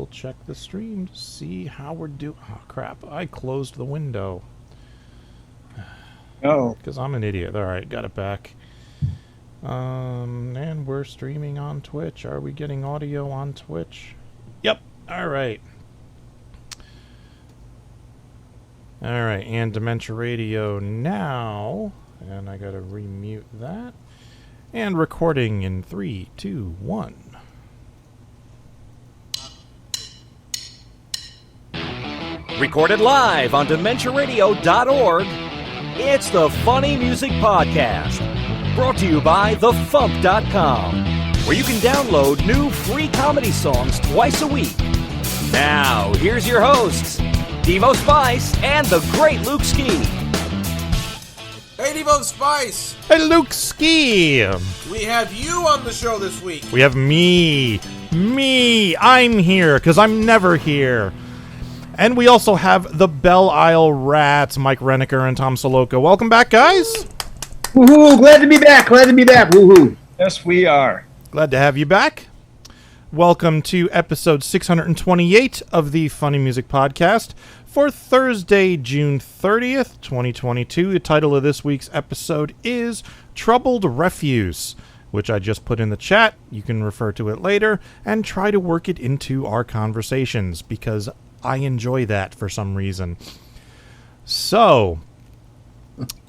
will check the stream to see how we're doing. Oh, crap. I closed the window. Oh. Because I'm an idiot. All right, got it back. And we're streaming on Twitch. Are we getting audio on Twitch? Yep. All right. All right, and Dementia Radio now. And I got to remute that. And recording in 3, 2, 1. Recorded live on DementiaRadio.org, it's the Funny Music Podcast. Brought to you by FuMP.com, where you can download new free comedy songs twice a week. Now, here's your hosts, Devo Spice and the great Luke Ski. Hey, Devo Spice! Hey, Luke Ski! We have you on the show this week. We have me. I'm here, because I'm never here. And we also have the Belle Isle Rats, Mike Reniker and Tom Soloka. Welcome back, guys. Woohoo! Glad to be back. Woohoo! Yes, we are. Glad to have you back. Welcome to episode 628 of the Funny Music Podcast for Thursday, June 30th, 2022. The title of this week's episode is Troubled Refuse, which I just put in the chat. You can refer to it later and try to work it into our conversations, because I enjoy that for some reason. So,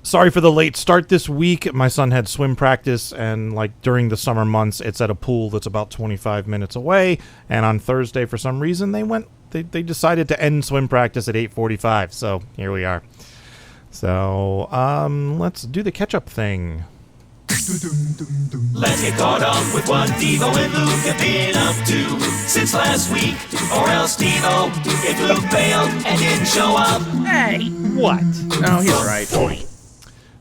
sorry for the late start this week. My son had swim practice, and like during the summer months, it's at a pool that's about 25 minutes away. And on Thursday, for some reason, they decided to end swim practice at 8:45. So here we are. So let's do the catch-up thing. Let's get caught up with what Devo and Luke have been up to since last week. Or else Devo, if Luke failed and didn't show up. Hey, what? No, he's right.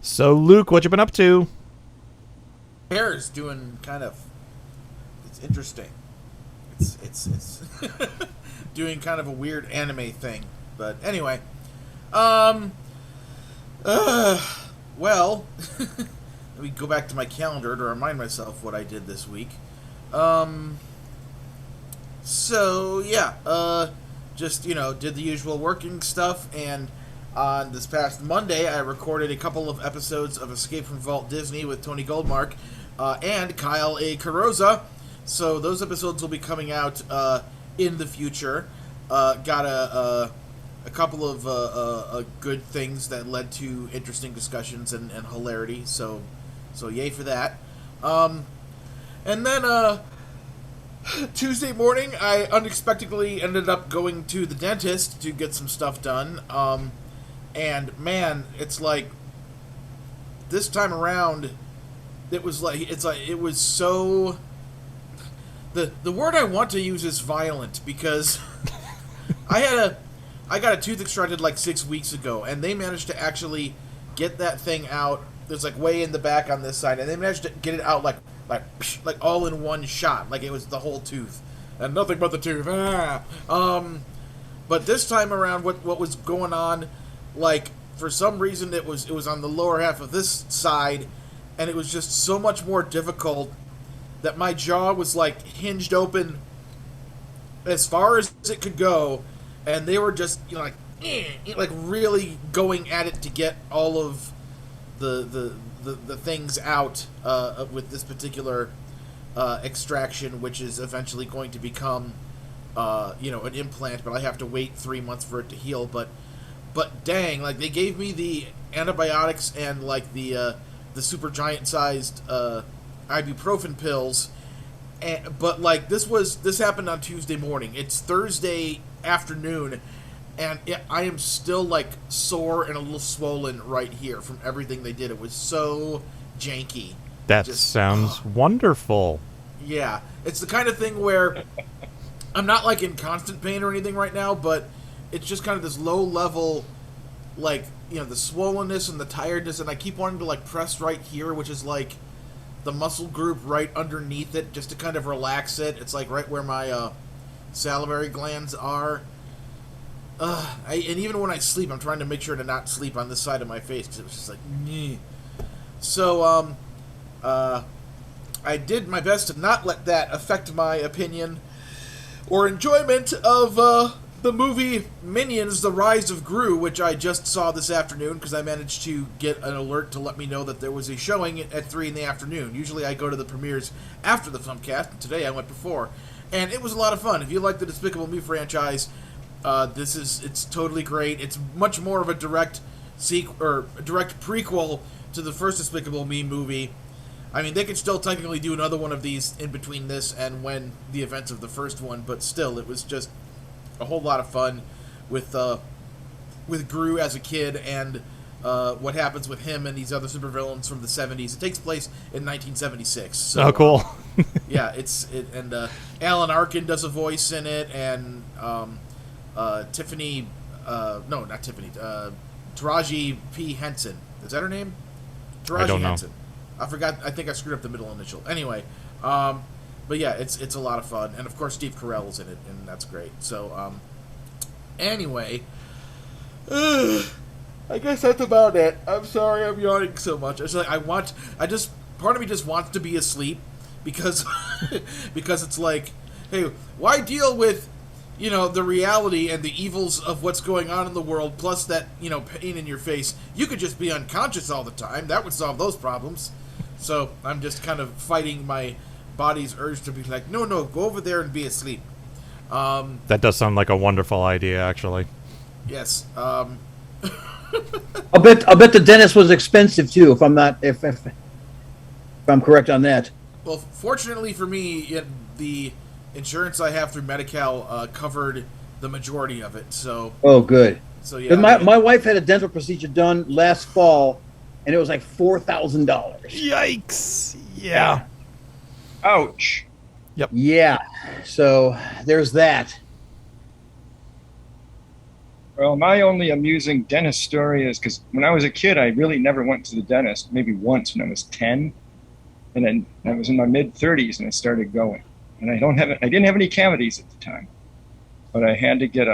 So Luke, what you been up to? Hair's doing kind of... It's interesting. It's doing kind of a weird anime thing. But anyway. Well... Let me go back to my calendar to remind myself what I did this week. So, yeah, just, did the usual working stuff, and on this past Monday, I recorded a couple of episodes of Escape from Vault Disney with Tony Goldmark and Kyle A. Carosa. So those episodes will be coming out in the future. Got a couple of good things that led to interesting discussions and hilarity, so yay for that. And then Tuesday morning, I unexpectedly ended up going to the dentist to get some stuff done. And man, it's like this time around, it was so. The word I want to use is violent, because I got a tooth extracted like 6 weeks ago, and they managed to actually get that thing out. There's like way in the back on this side, and they managed to get it out like all in one shot, like it was the whole tooth and nothing but the tooth. But this time around, what was going on? Like, for some reason, it was on the lower half of this side, and it was just so much more difficult that my jaw was like hinged open as far as it could go, and they were just like really going at it to get all of the things out with this particular extraction, which is eventually going to become an implant, but I have to wait 3 months for it to heal. But dang, like, they gave me the antibiotics and like the super giant sized ibuprofen pills, but like this happened on Tuesday morning. It's Thursday afternoon, and I am still like sore and a little swollen right here from everything they did. It was so janky. That sounds wonderful. Yeah, it's the kind of thing where I'm not like in constant pain or anything right now, but it's just kind of this low level, like, the swollenness and the tiredness, and I keep wanting to like press right here, which is like the muscle group right underneath it, just to kind of relax it. It's like right where my salivary glands are. And even when I sleep, I'm trying to make sure to not sleep on this side of my face, because it was just like, Nyeh. So, I did my best to not let that affect my opinion or enjoyment of the movie Minions: The Rise of Gru, which I just saw this afternoon because I managed to get an alert to let me know that there was a showing at 3 in the afternoon. Usually I go to the premieres after the FuMPCast, and today I went before. And it was a lot of fun. If you like the Despicable Me franchise, it's totally great. It's much more of a direct prequel to the first Despicable Me movie. I mean, they could still technically do another one of these in between this and when the events of the first one, but still, it was just a whole lot of fun with Gru as a kid and what happens with him and these other supervillains from the 70s. It takes place in 1976. So, oh, cool. Yeah, and Alan Arkin does a voice in it, and Tiffany, no, not Tiffany, Taraji P. Henson. Is that her name? Taraji I don't know. Henson. I forgot. I think I screwed up the middle initial. Anyway, but yeah, it's a lot of fun, and of course Steve Carell's in it, and that's great. So, anyway, I guess that's about it. I'm sorry, I'm yawning so much. It's like part of me just wants to be asleep because because it's like, hey, why deal with the reality and the evils of what's going on in the world, plus that, pain in your face? You could just be unconscious all the time. That would solve those problems. So I'm just kind of fighting my body's urge to be like, no, go over there and be asleep. That does sound like a wonderful idea, actually. Yes. I'll bet the dentist was expensive too, if I'm correct on that. Well, fortunately for me, the insurance I have through Medi-Cal covered the majority of it. So. Oh, good. So yeah. My wife had a dental procedure done last fall, and it was like $4,000. Yikes! Yeah. Ouch. Yep. Yeah. So there's that. Well, my only amusing dentist story is because when I was a kid, I really never went to the dentist. Maybe once when I was 10, and then I was in my mid-30s and I started going. And I didn't have any cavities at the time, but I had to get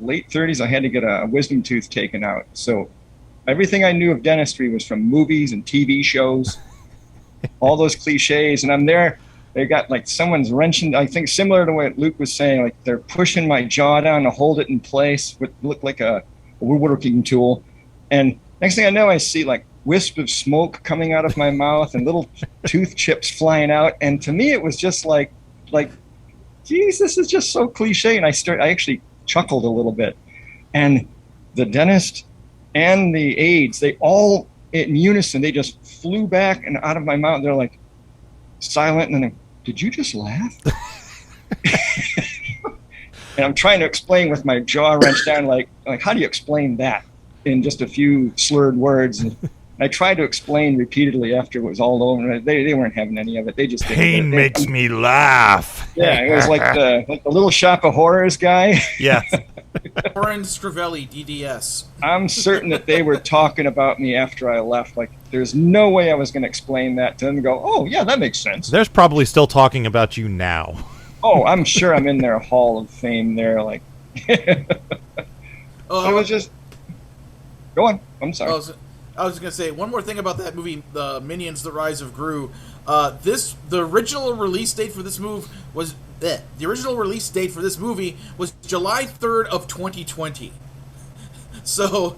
late 30s. I had to get a wisdom tooth taken out. So everything I knew of dentistry was from movies and TV shows, all those cliches. And I'm there. They got like someone's wrenching. I think similar to what Luke was saying. Like they're pushing my jaw down to hold it in place. What looked like a woodworking tool. And next thing I know, I see like wisp of smoke coming out of my mouth and little tooth chips flying out. And to me, it was just like, geez, this is just so cliche. And I actually chuckled a little bit. And the dentist and the aides, they all in unison, they just flew back and out of my mouth. They're like silent. And then, did you just laugh? And I'm trying to explain with my jaw wrenched down, like, how do you explain that in just a few slurred words? And I tried to explain repeatedly after it was all over. They weren't having any of it. They just pain makes me laugh. Yeah, it was like the Little Shop of Horrors guy. Yeah. Oren Scrivelli, DDS. I'm certain that they were talking about me after I left. Like, there's no way I was going to explain that to them and go, oh, yeah, that makes sense. There's probably still talking about you now. Oh, I'm sure I'm in their Hall of Fame there. Like, it was just... Go on. I'm sorry. I was going to say, one more thing about that movie, the Minions: The Rise of Gru. The original release date for this movie was July 3rd of 2020. So,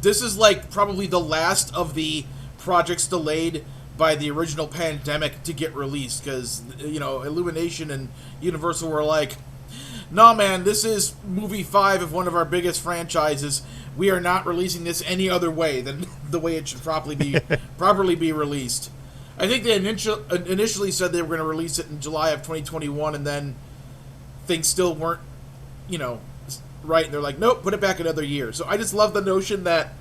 this is like probably the last of the projects delayed by the original pandemic to get released, because, Illumination and Universal were like, nah, man, this is movie 5 of one of our biggest franchises. We are not releasing this any other way than the way it should properly be released. I think they initially said they were going to release it in July of 2021, and then things still weren't, right. And they're like, nope, put it back another year. So I just love the notion that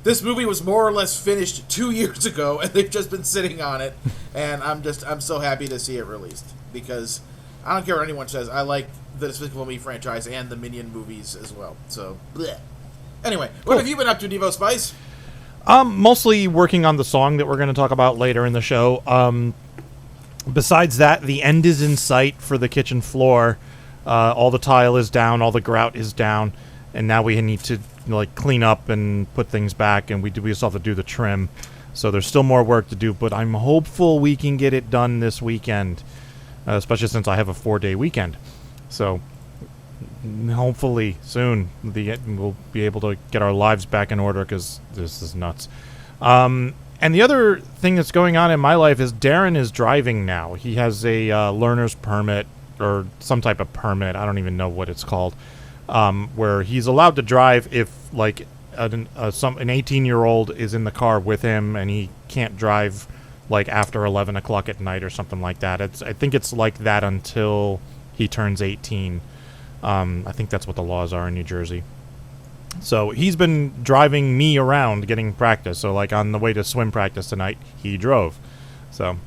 this movie was more or less finished 2 years ago, and they've just been sitting on it. And I'm so happy to see it released, because I don't care what anyone says. I like the Despicable Me franchise and the Minion movies as well. So, bleh. Anyway, Cool. What have you been up to, Devo Spice? Mostly working on the song that we're going to talk about later in the show. Besides that, the end is in sight for the kitchen floor. All the tile is down, all the grout is down, and now we need to clean up and put things back, and we still have to do the trim. So there's still more work to do, but I'm hopeful we can get it done this weekend. especially since I have a 4-day weekend. So hopefully soon we'll be able to get our lives back in order, because this is nuts. And the other thing that's going on in my life is Darren is driving now. He has a learner's permit, or some type of permit. I don't even know what it's called, where he's allowed to drive if, like, an 18-year-old is in the car with him, and he can't drive, like, after 11 o'clock at night or something like that. I think it's like that until he turns 18. I think that's what the laws are in New Jersey. So he's been driving me around getting practice. So, like, on the way to swim practice tonight, he drove. So,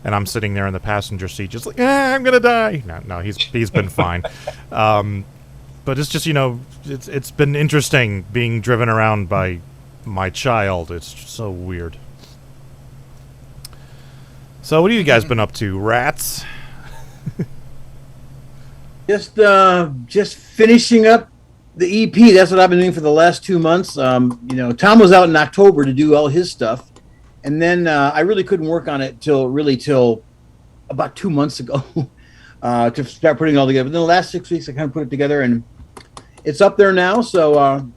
and I'm sitting there in the passenger seat just like, I'm going to die. No, he's been fine. But it's just, it's been interesting being driven around by my child. It's so weird. So what have you guys been up to, rats? Just finishing up the EP. That's what I've been doing for the last 2 months. Tom was out in October to do all his stuff, and then I really couldn't work on it till about 2 months ago to start putting it all together. But then the last 6 weeks, I kind of put it together, and it's up there now. So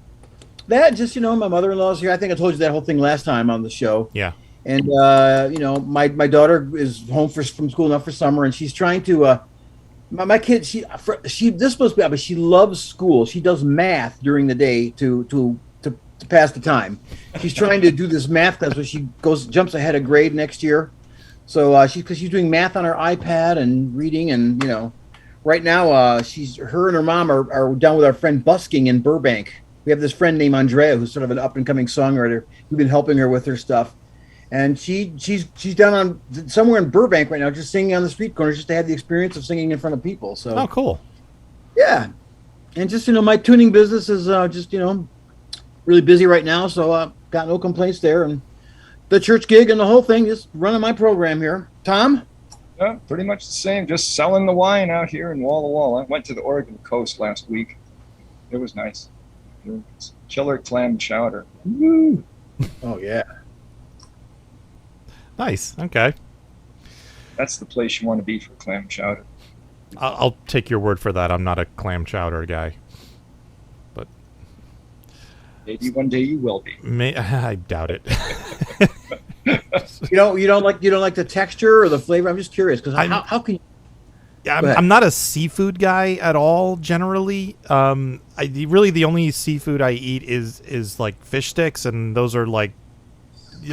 that just my mother-in-law's here. I think I told you that whole thing last time on the show. Yeah. And my daughter is home from school now for summer, and she's trying to. My kid, she this supposed to be, but she loves school. She does math during the day to pass the time. She's trying to do this math class where she jumps ahead a grade next year. So because she's doing math on her iPad and reading, and right now her and her mom are down with our friend busking in Burbank. We have this friend named Andrea who's sort of an up and coming songwriter. We've been helping her with her stuff. And she's down on somewhere in Burbank right now, just singing on the street corners, just to have the experience of singing in front of people. So, oh, cool. Yeah, and just my tuning business is just really busy right now, so got no complaints there. And the church gig and the whole thing, just running my program here. Tom? Yeah, pretty much the same. Just selling the wine out here in wall to wall. I went to the Oregon coast last week. It was nice. It's killer clam chowder. Woo! Oh yeah. Nice. Okay. That's the place you want to be for clam chowder. I'll take your word for that. I'm not a clam chowder guy, but maybe one day you will be. I doubt it. You don't like the texture or the flavor? I'm just curious because how can you? Yeah, I'm not a seafood guy at all. Generally, really the only seafood I eat is like fish sticks, and those are like.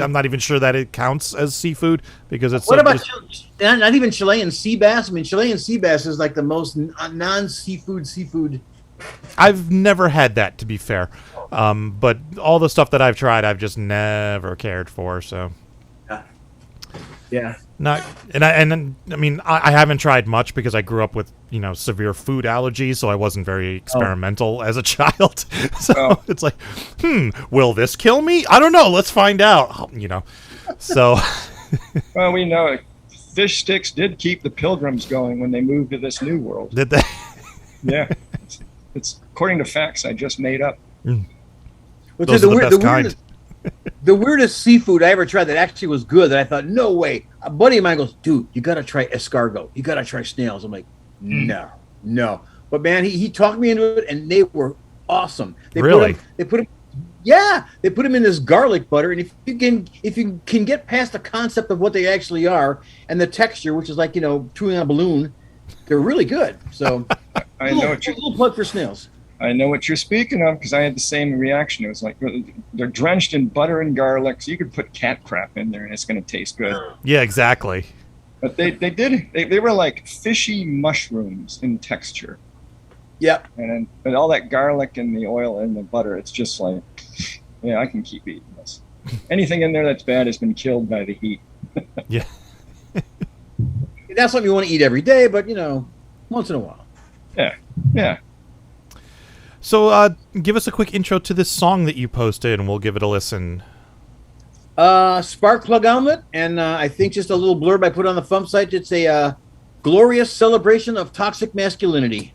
I'm not even sure that it counts as seafood because it's. What about not even Chilean sea bass? I mean, Chilean sea bass is like the most non-seafood seafood. I've never had that, to be fair, but all the stuff that I've tried, I've just never cared for. So. Yeah. Not, I mean, I haven't tried much because I grew up with severe food allergies, so I wasn't very experimental as a child. So it's like, will this kill me? I don't know. Let's find out. So. Well, we know fish sticks did keep the Pilgrims going when they moved to this new world. Did they? Yeah, it's according to facts I just made up. Those are the best kind. The weirdest seafood I ever tried that actually was good that I thought, no way. A buddy of mine goes, dude, you got to try escargot. You got to try snails. I'm like, no. But, man, he talked me into it, and they were awesome. Really? They put them in this garlic butter, and if you can get past the concept of what they actually are and the texture, which is like, chewing on a balloon, they're really good. So I a know little plug for snails. I know what you're speaking of because I had the same reaction. It was like they're drenched in butter and garlic, so you could put cat crap in there and it's going to taste good. Yeah, exactly. But they were like fishy mushrooms in texture. Yep. And all that garlic and the oil and the butter, it's just like, yeah, I can keep eating this. Anything in there that's bad has been killed by the heat. Yeah. That's something you want to eat every day, but once in a while. Yeah. So give us a quick intro to this song that you posted, and we'll give it a listen. Spark Plug Omelet, and I think just a little blurb I put on the FuMP site. It's a glorious celebration of toxic masculinity.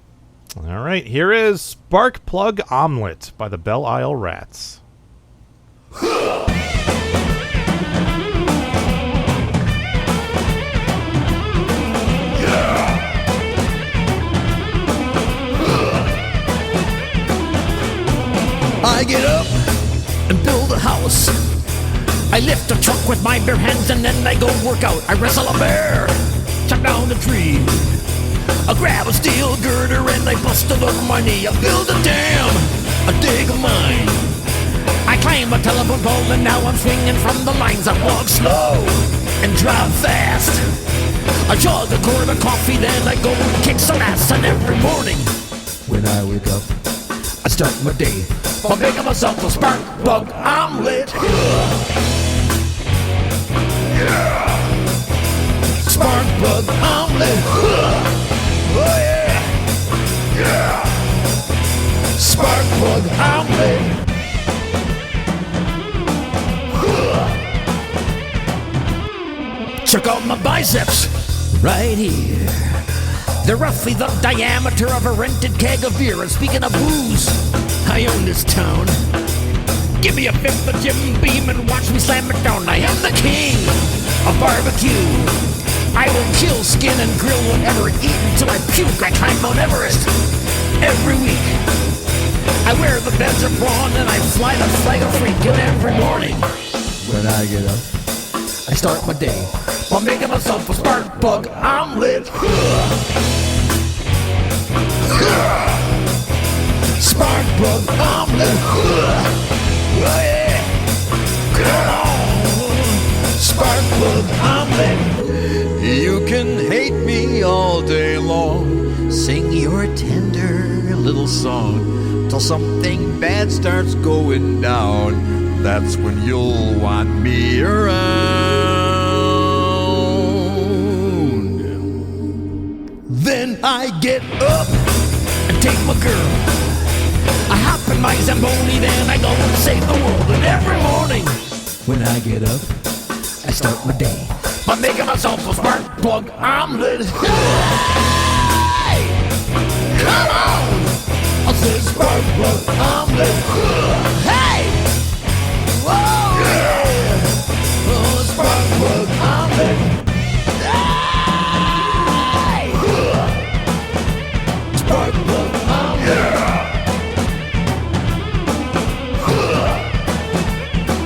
All right, here is Spark Plug Omelet by the Belle Isle Rats. Yeah. I get up and build a house, I lift a truck with my bare hands and then I go work out. I wrestle a bear, chop down a tree, I grab a steel girder and I bust it over my knee. I build a dam, I dig a mine, I climb a telephone pole and now I'm swinging from the lines. I walk slow and drive fast, I chug a quart of coffee, then I go kick some ass. And every morning when I wake up, I start my day by making myself a spark plug omelet. Spark plug omelet. Oh yeah. Spark plug omelet. Check out my biceps right here. They're roughly the diameter of a rented keg of beer. And speaking of booze, I own this town. Give me a fifth of Jim Beam and watch me slam it down. I am the king of barbecue. I will kill, skin, and grill whatever, eat until I puke. I climb Mount Everest every week. I wear the beds of brawn and I fly the flag of freak. And every morning when I get up, I start my day by making myself a spark plug omelet. Spark plug omelet. Oh yeah. Come on. Spark plug omelet. You can hate me all day long, sing your tender little song, till something bad starts going down. That's when you'll want me around. Then I get up and take my girl, I hop in my Zamboni, then I go and save the world. And every morning when I get up, I start my day by making myself a spark plug omelet. Hey! Come on! I said spark plug omelet. Hey! Whoa! Yeah! Oh, spark plug omelet. Hey! Spark plug omelet. Yeah!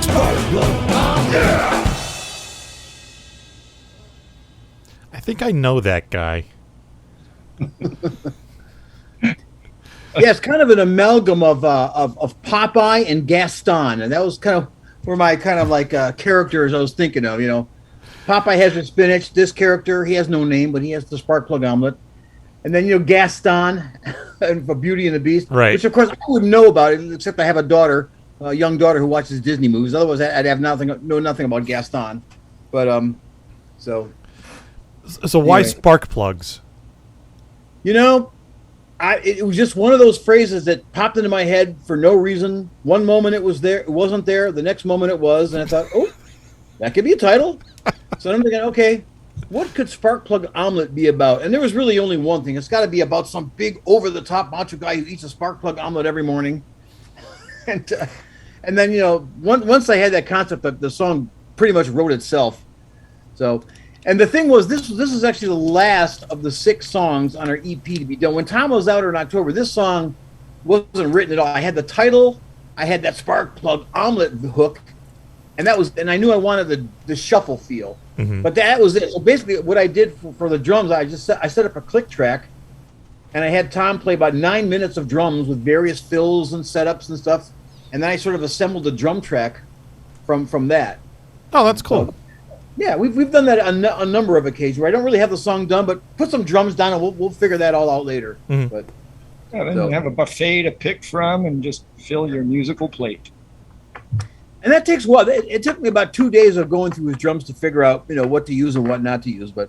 Spark plug omelet. Yeah! I think I know that guy. Yeah, it's kind of an amalgam of Popeye and Gaston, and that was kind of where my kind of like characters I was thinking of. You know, Popeye has the spinach. This character, he has no name, but he has the spark plug omelet. And then Gaston for Beauty and the Beast, right? Which of course I wouldn't know about it, except I have a daughter, a young daughter who watches Disney movies. Otherwise, I'd have know nothing about Gaston. But so why anyway. spark plugs? You know, it was just one of those phrases that popped into my head for no reason. One moment it was there, it wasn't there. The next moment it was, and I thought, oh, that could be a title. So I'm thinking, okay, what could Spark Plug Omelet be about? And there was really only one thing. It's got to be about some big, over-the-top macho guy who eats a Spark Plug Omelet every morning. And then, once I had that concept, the song pretty much wrote itself. So... And the thing was, this is actually the last of the 6 songs on our EP to be done. When Tom was out in October, this song wasn't written at all. I had the title, I had that spark plug omelet hook, and I knew I wanted the shuffle feel. Mm-hmm. But that was it. So basically, what I did for the drums, I set up a click track, and I had Tom play about 9 minutes of drums with various fills and setups and stuff, and then I sort of assembled a drum track from that. Oh, that's cool. So, yeah, we've done that on a number of occasions where I don't really have the song done, but put some drums down and we'll figure that all out later. Mm-hmm. But then you have a buffet to pick from and just fill your musical plate. And that takes a while. It took me about 2 days of going through his drums to figure out what to use and what not to use. But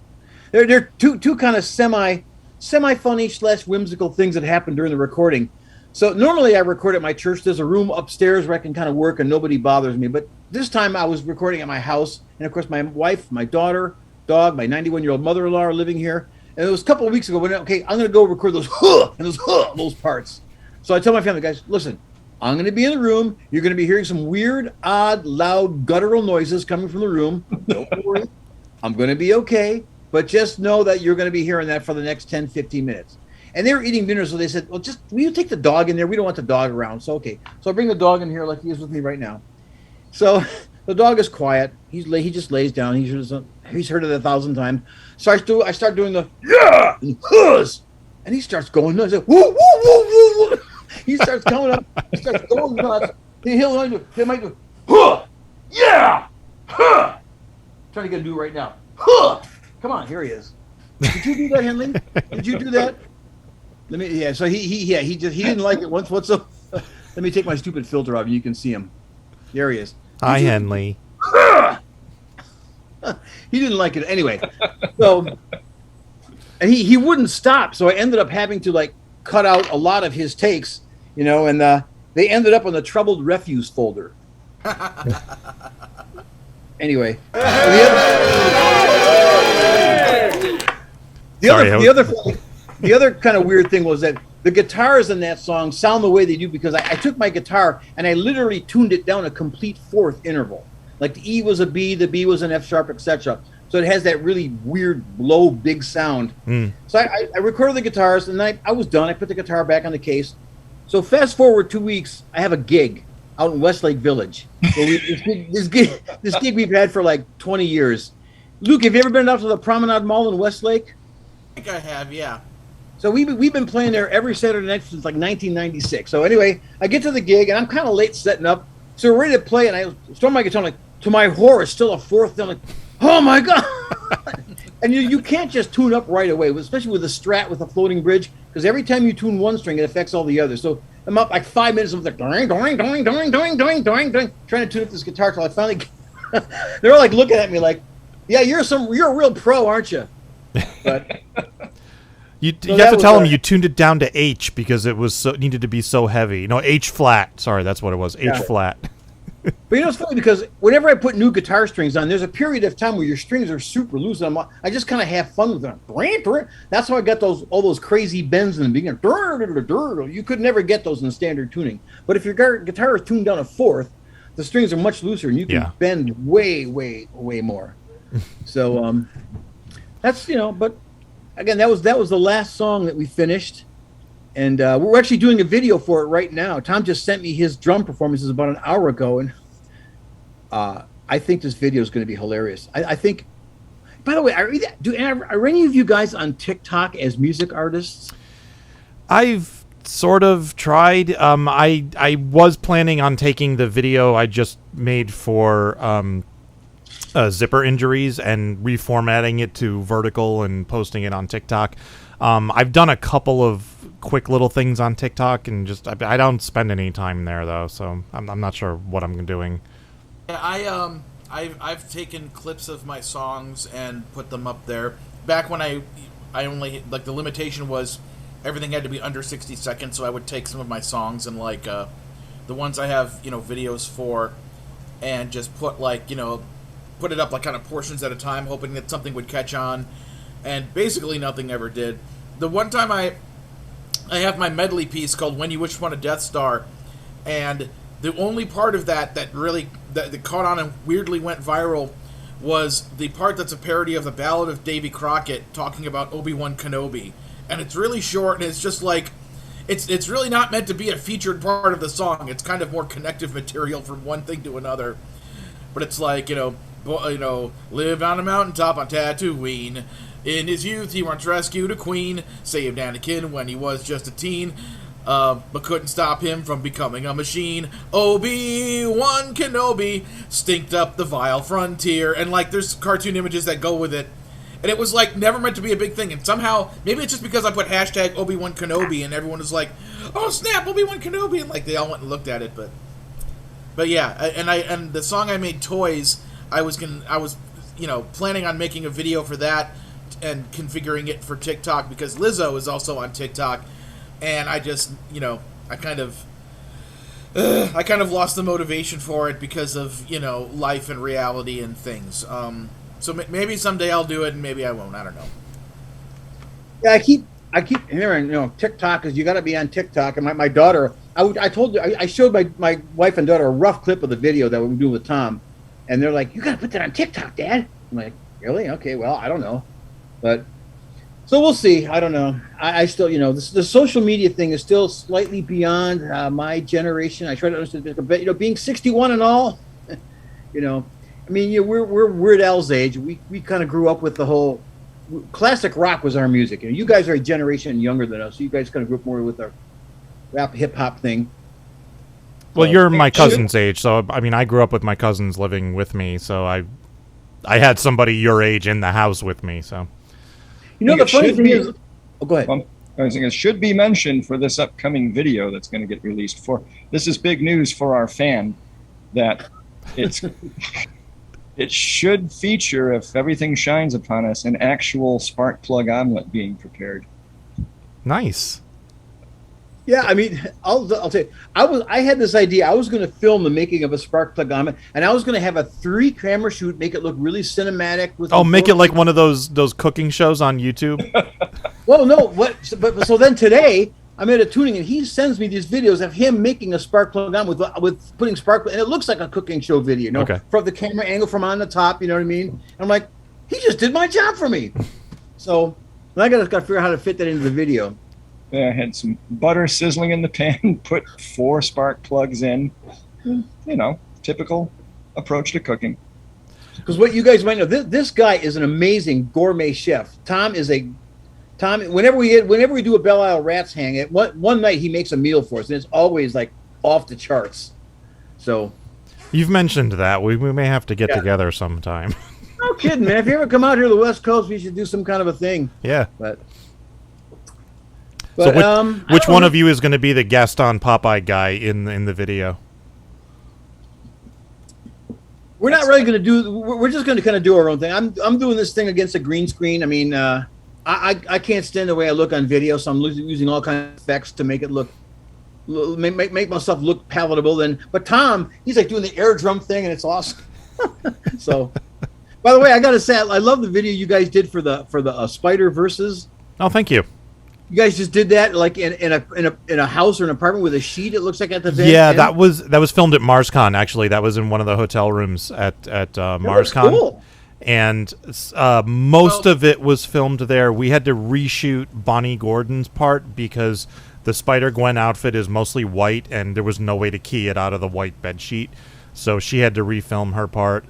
there are two kind of semi funny / whimsical things that happen during the recording. So normally I record at my church. There's a room upstairs where I can kind of work and nobody bothers me. But this time I was recording at my house. And, of course, my wife, my daughter, dog, my 91-year-old mother-in-law are living here. And it was a couple of weeks ago when, okay, I'm going to go record those those parts. So I tell my family, guys, listen, I'm going to be in the room. You're going to be hearing some weird, odd, loud, guttural noises coming from the room. Don't worry. I'm going to be okay. But just know that you're going to be hearing that for the next 10, 15 minutes. And they were eating dinner, so they said, well, just, will you take the dog in there? We don't want the dog around. So, okay. So I bring the dog in here like he is with me right now. So the dog is quiet. He just lays down. He's heard it 1,000 times. So I start doing the, yeah, and he starts going nuts. Like, woo, woo, woo, woo. He starts coming up. He starts going nuts. He might go, huh, yeah, huh. Trying to get him to do it right now. Huh. Come on, here he is. Did you do that, Henley? Did you do that? So he didn't like it once. Let me take my stupid filter off and you can see him. There he is. Hi, Henley. He didn't like it anyway. So, and he wouldn't stop. So I ended up having to like cut out a lot of his takes, and they ended up on the troubled refuse folder. Anyway, the other kind of weird thing was that the guitars in that song sound the way they do because I took my guitar and I literally tuned it down a complete fourth interval. Like the E was a B, the B was an F sharp, etc. So it has that really weird, low, big sound. So I recorded the guitars and I was done. I put the guitar back on the case. So fast forward 2 weeks, I have a gig out in Westlake Village. So this gig we've had for like 20 years. Luke, have you ever been out to the Promenade Mall in Westlake? I think I have, yeah. So we've been playing there every Saturday night since like 1996. So anyway, I get to the gig and I'm kind of late setting up. So we're ready to play and I strum my guitar. I'm like, to my horror, still a fourth down. Like, oh my god! And you can't just tune up right away, especially with a Strat with a floating bridge, because every time you tune one string, it affects all the others. So I'm up like 5 minutes. I'm like, doing, trying to tune up this guitar till I finally. They're all like looking at me like, "Yeah, you're a real pro, aren't you?" But you have to tell them you tuned it down to H because it was needed to be so heavy. No, H flat. Sorry, that's what it was. H flat. But it's funny because whenever I put new guitar strings on, there's a period of time where your strings are super loose. And I just kind of have fun with them. That's how I got all those crazy bends in the beginning. You could never get those in standard tuning. But if your guitar is tuned down a fourth, the strings are much looser and you can bend way, way, way more. So that's But again, that was the last song that we finished. And we're actually doing a video for it right now. Tom just sent me his drum performances about an hour ago, and I think this video is going to be hilarious. I think, by the way, are any of you guys on TikTok as music artists? I've sort of tried. I was planning on taking the video I just made for zipper injuries and reformatting it to vertical and posting it on TikTok. I've done a couple of quick little things on TikTok, and just I don't spend any time there though, so I'm not sure what I'm doing. Yeah, I've taken clips of my songs and put them up there. Back when I only like the limitation was everything had to be under 60 seconds, so I would take some of my songs and like the ones I have videos for, and just put put it up like kind of portions at a time, hoping that something would catch on, and basically nothing ever did. The one time I have my medley piece called When You Wish Upon a Death Star, and the only part of that really that caught on and weirdly went viral was the part that's a parody of the Ballad of Davy Crockett talking about Obi-Wan Kenobi. And it's really short, and it's just like it's really not meant to be a featured part of the song. It's kind of more connective material from one thing to another. But it's like, lived on a mountaintop on Tatooine. In his youth, he once rescued a queen, saved Anakin when he was just a teen, but couldn't stop him from becoming a machine. Obi-Wan Kenobi stinked up the vile frontier, and there's cartoon images that go with it. And it was never meant to be a big thing, and somehow, maybe it's just because I put hashtag Obi-Wan Kenobi, and everyone was like, "Oh snap, Obi-Wan Kenobi!" And they all went and looked at it, but yeah, and the song I made, Toys, I was planning on making a video for that and configuring it for TikTok because Lizzo is also on TikTok, and I just I kind of lost the motivation for it because of life and reality and things. So maybe someday I'll do it and maybe I won't. I don't know. Yeah, I keep hearing TikTok is you got to be on TikTok, and my daughter. I showed my wife and daughter a rough clip of the video that we were doing with Tom, and they're like, "You got to put that on TikTok, Dad." I'm like, "Really? Okay, well, I don't know." But So we'll see. I don't know. I still, the social media thing is still slightly beyond my generation. I try to understand this a bit. Being 61 and all, I mean, we're Weird Al's age. We kind of grew up with the whole classic rock was our music. You guys are a generation younger than us, so you guys kind of grew up more with our rap hip hop thing. Well, you're my cousin's age, so I mean, I grew up with my cousins living with me, so I had somebody your age in the house with me. So, the funny thing is, go ahead. I was thinking it should be mentioned for this upcoming video that's going to get released. This is big news for our fan that it should feature, if everything shines upon us, an actual spark plug omelet being prepared. Nice. Yeah, I mean, I'll tell you, I had this idea. I was going to film the making of a spark plug omelet, and I was going to have a 3-camera shoot, make it look really cinematic. Make it like one of those cooking shows on YouTube. Well, no, but so then today I'm at a tuning, and he sends me these videos of him making a spark plug omelet with putting spark, and it looks like a cooking show video. Okay. From the camera angle from on the top, you know what I mean? And I'm like, he just did my job for me. So I got to figure out how to fit that into the video. I had some butter sizzling in the pan, put 4 spark plugs in. Typical approach to cooking. Because what you guys might know, this guy is an amazing gourmet chef. Tom, whenever we do a Belle Isle Rats hang, one night he makes a meal for us, and it's always like off the charts. So you've mentioned that we may have to get together sometime. No kidding, man. If you ever come out here to the West Coast, we should do some kind of a thing. Yeah. But which one of you is going to be the Gaston Popeye guy in the video? We're not really going to do. We're just going to kind of do our own thing. I'm doing this thing against a green screen. I mean, I can't stand the way I look on video, so I'm using all kinds of effects to make it look make myself look palatable. But Tom, he's like doing the air drum thing, and it's awesome. So, by the way, I got to say, I love the video you guys did for the Spider Versus. Oh, thank you. You guys just did that like in a house or an apartment with a sheet. It looks like at the van. Yeah, that was filmed at MarsCon. Actually, that was in one of the hotel rooms at MarsCon. Cool. And most of it was filmed there. We had to reshoot Bonnie Gordon's part because the Spider-Gwen outfit is mostly white, and there was no way to key it out of the white bedsheet. So she had to refilm her part.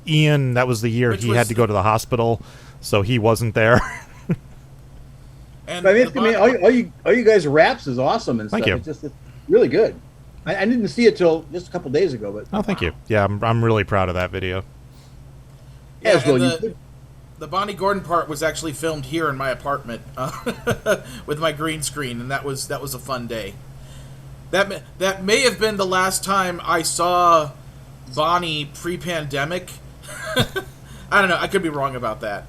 Ian, that was the year he had to go to the hospital, so he wasn't there. And all you guys raps is awesome and thank stuff. You. It's really good. I didn't see it till just a couple days ago, but thank you. Yeah, I'm really proud of that video. Yeah, and the Bonnie Gordon part was actually filmed here in my apartment with my green screen, and that was a fun day. That may have been the last time I saw Bonnie pre-pandemic. I don't know. I could be wrong about that.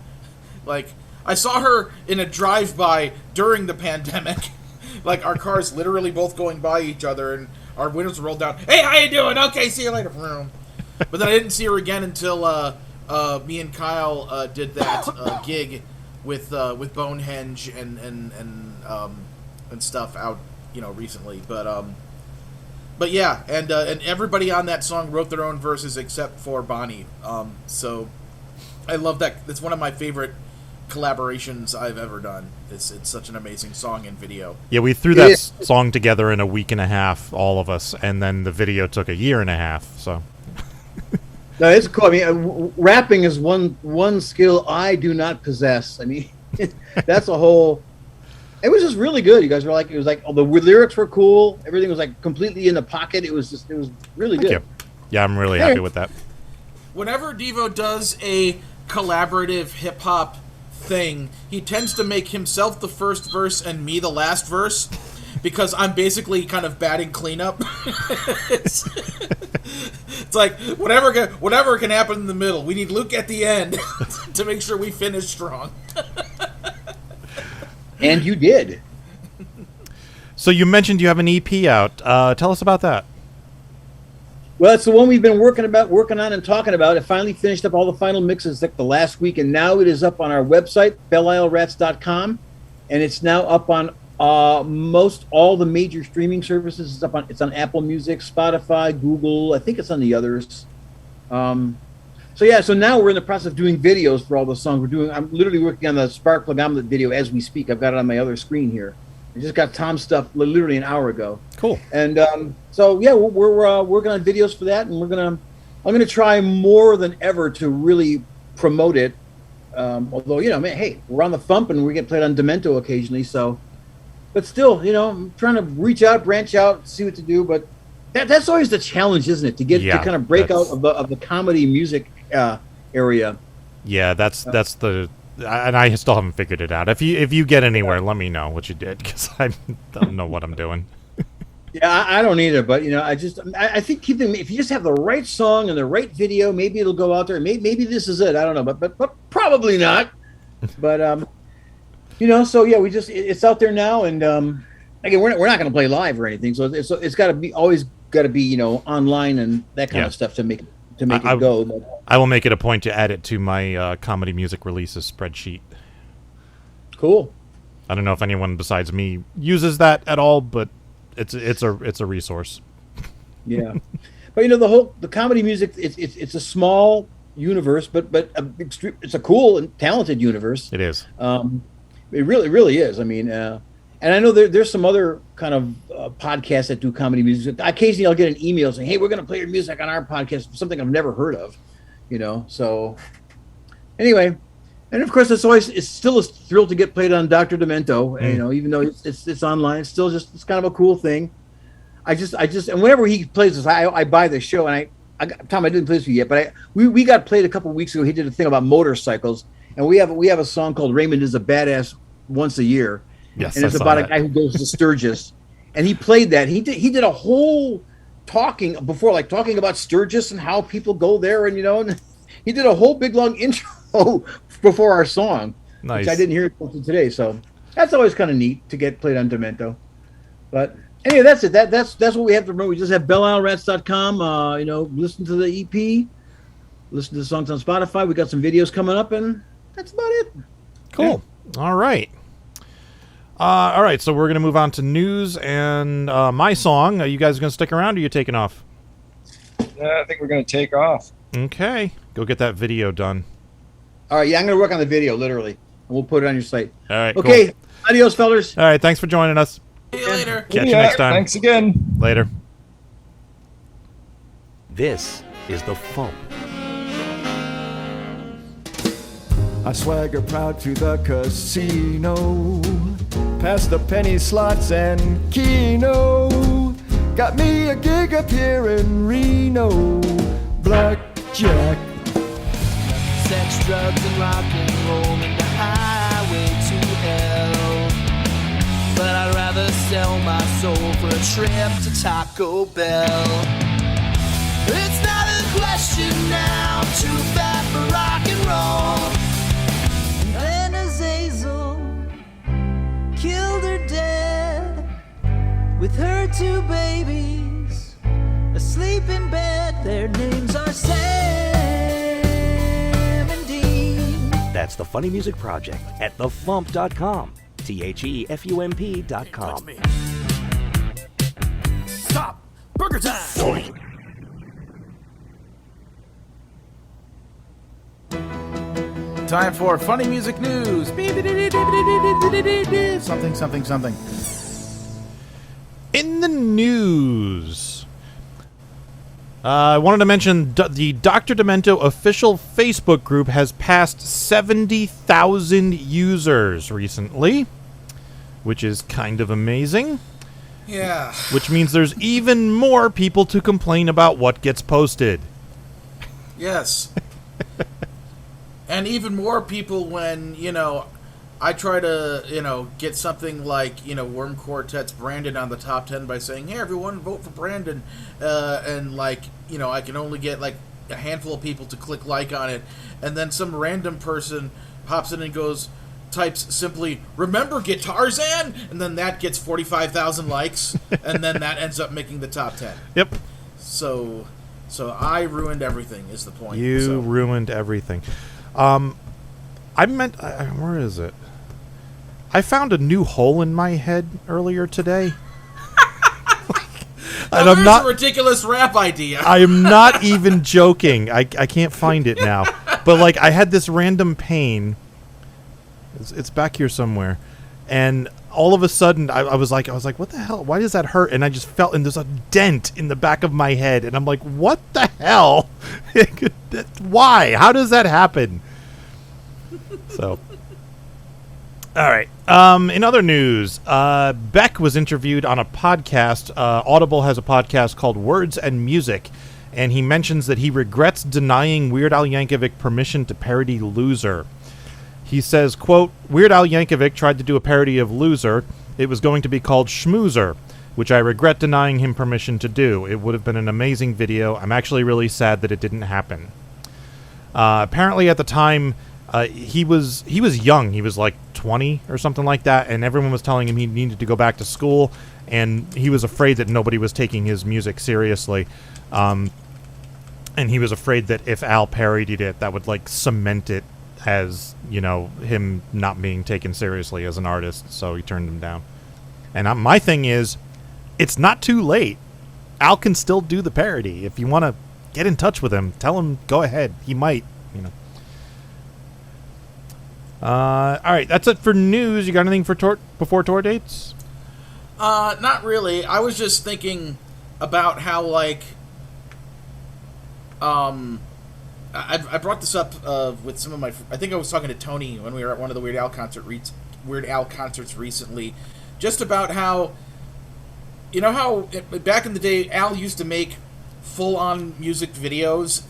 Like, I saw her in a drive-by during the pandemic. Like, our cars literally both going by each other, and our windows rolled down. Hey, how you doing? Okay, see you later. But then I didn't see her again until me and Kyle did that gig with Bonehenge and stuff out, recently. But yeah, and everybody on that song wrote their own verses except for Bonnie. So I love that. It's one of my favorite collaborations I've ever done. It's such an amazing song and video. Yeah, we threw that song together in a week and a half, all of us, and then the video took a year and a half. So no, it's cool. I mean, rapping is one skill I do not possess. I mean, that's a whole. It was just really good. You guys were like, it was like, the lyrics were cool. Everything was like completely in the pocket. It was really good. Thank you. Yeah, I'm really happy with that. Whenever Devo does a collaborative hip hop thing, he tends to make himself the first verse and me the last verse, because I'm basically kind of batting cleanup. It's like whatever can happen in the middle. We need Luke at the end to make sure we finish strong. And you did. So you mentioned you have an EP out. Tell us about that. Well, it's the one we've been working on and talking about. It finally finished up all the final mixes like the last week, and now it is up on our website, belleislerats.com, and it's now up on most all the major streaming services. It's on Apple Music, Spotify, Google. I think it's on the others. So now we're in the process of doing videos for all the songs. I'm literally working on the Sparkplug Omelet video as we speak. I've got it on my other screen here. I just got Tom's stuff literally an hour ago. Cool. And we're working on videos for that, and I'm gonna try more than ever to really promote it. Although hey, we're on the FuMP and we get played on Demento occasionally. So, but still, I'm trying to reach out, branch out, see what to do. But that's always the challenge, isn't it? To kind of break out of the comedy music area. Yeah, that's the, and I still haven't figured it out. If you get anywhere, let me know what you did, because I don't know what I'm doing. Yeah, I don't either. But I think if you just have the right song and the right video, maybe it'll go out there. Maybe this is it. I don't know, but probably not. But so yeah, it's out there now, and again, we're not going to play live or anything. So it's got to be online and that kind of stuff to make it go. But I will make it a point to add it to my comedy music releases spreadsheet. Cool. I don't know if anyone besides me uses that at all, but it's a resource. Yeah, but the comedy music, it's a small universe, but it's a cool and talented universe. It is. It really is. I mean, and I know there's some other kind of podcasts that do comedy music. Occasionally, I'll get an email saying, "Hey, we're going to play your music on our podcast," something I've never heard of. So anyway, and of course, it's still a thrill to get played on Dr. Demento. And, even though it's online, it's kind of a cool thing. I just and whenever he plays this, I buy the show, and Tom, I didn't play this for you yet, but we got played a couple of weeks ago. He did a thing about motorcycles, and we have a song called "Raymond is a Badass" once a year. Yes, and it's about a guy who goes to Sturgis, and he played that. He did a whole talking about Sturgis and how people go there, and and he did a whole big long intro before our song, nice. Which I didn't hear until today. So that's always kind of neat to get played on Demento. But anyway, that's it. That's what we have to remember. We just have BelleIsleRats.com. Listen to the EP, listen to the songs on Spotify. We got some videos coming up, and that's about it. Cool. Yeah. All right. All right, so we're going to move on to news and my song. Are you guys going to stick around, or are you taking off? I think we're going to take off. Okay. Go get that video done. All right, I'm going to work on the video, literally, and we'll put it on your site. All right, okay, cool. Adios, fellers. All right, thanks for joining us. See you later. Catch you next time. Thanks again. Later. This is the FuMP. I swagger proud to the casino, past the penny slots and Keno. Got me a gig up here in Reno, blackjack. Sex, drugs, and rock and roll in the highway to hell. But I'd rather sell my soul for a trip to Taco Bell. It's not a question now, too fat for rock and roll. Then Azazel killed her dead with her two babies asleep in bed. Their names are Sam and Dean. That's the Funny Music Project at thefump.com. THEFUMP.com. Stop! Burger time! Time for funny music news. Something. In the news, I wanted to mention the Dr. Demento official Facebook group has passed 70,000 users recently, which is kind of amazing. Yeah. Which means there's even more people to complain about what gets posted. Yes. And even more people when, I try to, get something like, Worm Quartet's Brandon on the top 10 by saying, hey, everyone, vote for Brandon. And, I can only get, a handful of people to click like on it. And then some random person pops in and types simply, remember Guitarzan? And then that gets 45,000 likes. And then that ends up making the top 10. Yep. So I ruined everything is the point. You ruined everything. Where is it? I found a new hole in my head earlier today. And there's a ridiculous rap idea. I am not even joking. I can't find it now. But like I had this random pain. It's back here somewhere. And all of a sudden I was like, what the hell? Why does that hurt? And I just felt, and there's a dent in the back of my head. And I'm like, what the hell? Why? How does that happen? So, all right. In other news, Beck was interviewed on a podcast. Audible has a podcast called Words and Music, and he mentions that he regrets denying Weird Al Yankovic permission to parody Loser. He says, quote, Weird Al Yankovic tried to do a parody of Loser. It was going to be called Schmoozer, which I regret denying him permission to do. It would have been an amazing video. I'm actually really sad that it didn't happen. Apparently at the time, he was young. He was like 20 or something like that, and everyone was telling him he needed to go back to school, and he was afraid that nobody was taking his music seriously. And he was afraid that if Al parodied it, that would like cement it as, you know, him not being taken seriously as an artist, so he turned him down. And my thing is, it's not too late. Al can still do the parody. If you want to get in touch with him, tell him, go ahead. He might, you know. All right, that's it for news. You got anything for before tour dates? Not really. I was just thinking about how, like, I brought this up with some of my. I think I was talking to Tony when we were at one of the Weird Al concerts recently, just about how, you know, how back in the day Al used to make full-on music videos,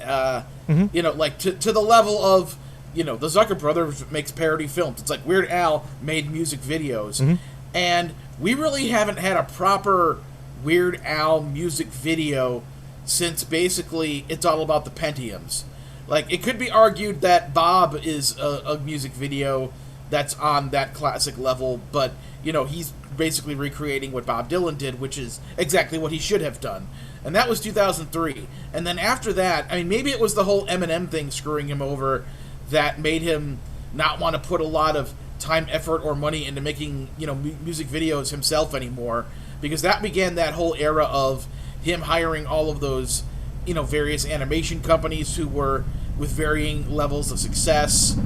you know, like to the level of, you know, the Zucker Brothers makes parody films. It's like Weird Al made music videos, and we really haven't had a proper Weird Al music video since basically It's All About the Pentiums. Like, it could be argued that Bob is a music video that's on that classic level, but, you know, he's basically recreating what Bob Dylan did, which is exactly what he should have done. And that was 2003. And then after that, I mean, maybe it was the whole Eminem thing screwing him over that made him not want to put a lot of time, effort, or money into making, you know, music videos himself anymore, because that began that whole era of him hiring all of those, you know, various animation companies who were with varying levels of success,